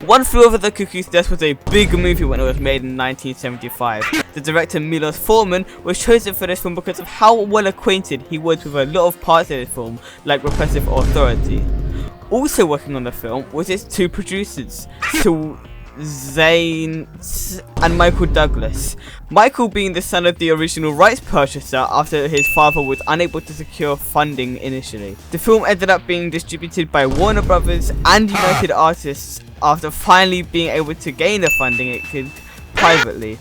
One Flew Over the Cuckoo's Nest was a big movie when it was made in 1975. The director Milos Forman was chosen for this film because of how well acquainted he was with a lot of parts of this film, like repressive authority. Also working on the film was its two producers, Zane and Michael Douglas. Michael being the son of the original rights purchaser after his father was unable to secure funding initially. The film ended up being distributed by Warner Brothers and United Artists after finally being able to gain the funding it could privately.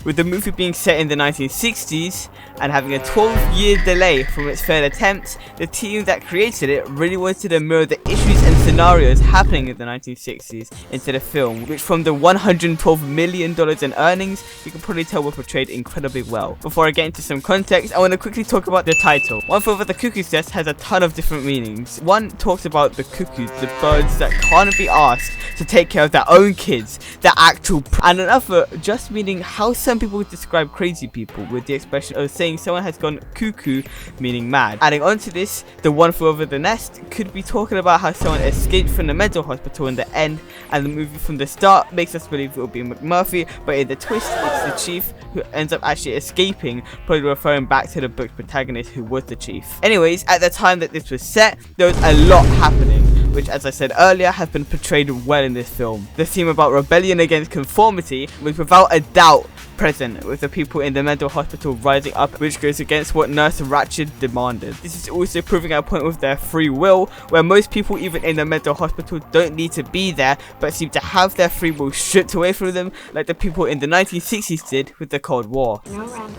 With the movie being set in the 1960s and having a 12-year delay from its failed attempts, the team that created it really wanted to mirror the issues and scenarios happening in the 1960s into the film, which from the $112 million in earnings, you can probably tell were portrayed incredibly well. Before I get into some context, I want to quickly talk about the title. One Flew Over the Cuckoo's Nest has a ton of different meanings. One talks about the cuckoos, the birds that can't be asked to take care of their own kids, their actual and another just meaning how some people describe crazy people with the expression of saying someone has gone cuckoo, meaning mad. Adding on to this, the One Flew Over the Nest could be talking about how someone escaped from the mental hospital in the end, and the movie from the start makes us believe it will be McMurphy, but in the twist it's the chief who ends up actually escaping, probably referring back to the book's protagonist who was the chief. Anyways, at the time that this was set, there was a lot happening, which as I said earlier has been portrayed well in this film. The theme about rebellion against conformity was without a doubt present, with the people in the mental hospital rising up, which goes against what Nurse Ratched demanded. This is also proving our point with their free will, where most people even in the mental hospital don't need to be there, but seem to have their free will stripped away from them, like the people in the 1960s did with the Cold War. No, Randall.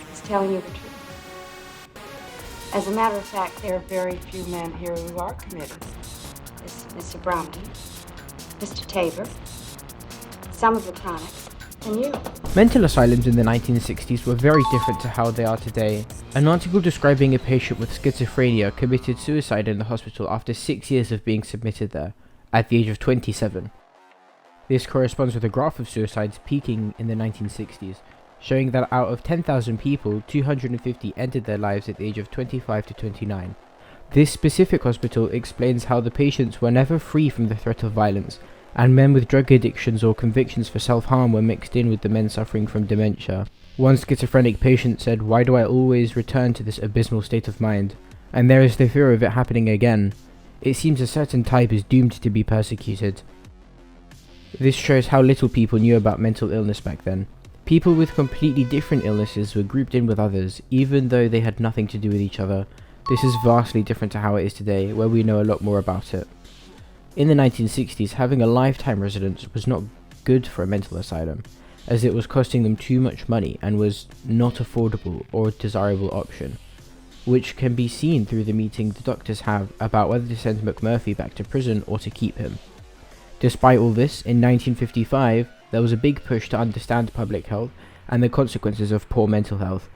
He's telling you the truth. As a matter of fact, there are very few men here who are committed. Mr. Brompton, Mr. Tabor, some of the Chronics, and you. Mental asylums in the 1960s were very different to how they are today. An article describing a patient with schizophrenia committed suicide in the hospital after 6 years of being submitted there, at the age of 27. This corresponds with a graph of suicides peaking in the 1960s, showing that out of 10,000 people, 250 ended their lives at the age of 25 to 29. This specific hospital explains how the patients were never free from the threat of violence, and men with drug addictions or convictions for self-harm were mixed in with the men suffering from dementia. One schizophrenic patient said, "Why do I always return to this abysmal state of mind? And there is the fear of it happening again. It seems a certain type is doomed to be persecuted." This shows how little people knew about mental illness back then. People with completely different illnesses were grouped in with others, even though they had nothing to do with each other. This is vastly different to how it is today, where we know a lot more about it. In the 1960s, having a lifetime residence was not good for a mental asylum, as it was costing them too much money and was not affordable or a desirable option, which can be seen through the meeting the doctors have about whether to send McMurphy back to prison or to keep him. Despite all this, in 1955, there was a big push to understand public health and the consequences of poor mental health.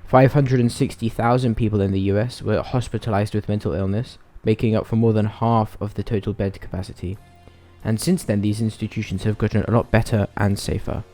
560,000 people in the US were hospitalized with mental illness, making up for more than half of the total bed capacity. And since then, these institutions have gotten a lot better and safer.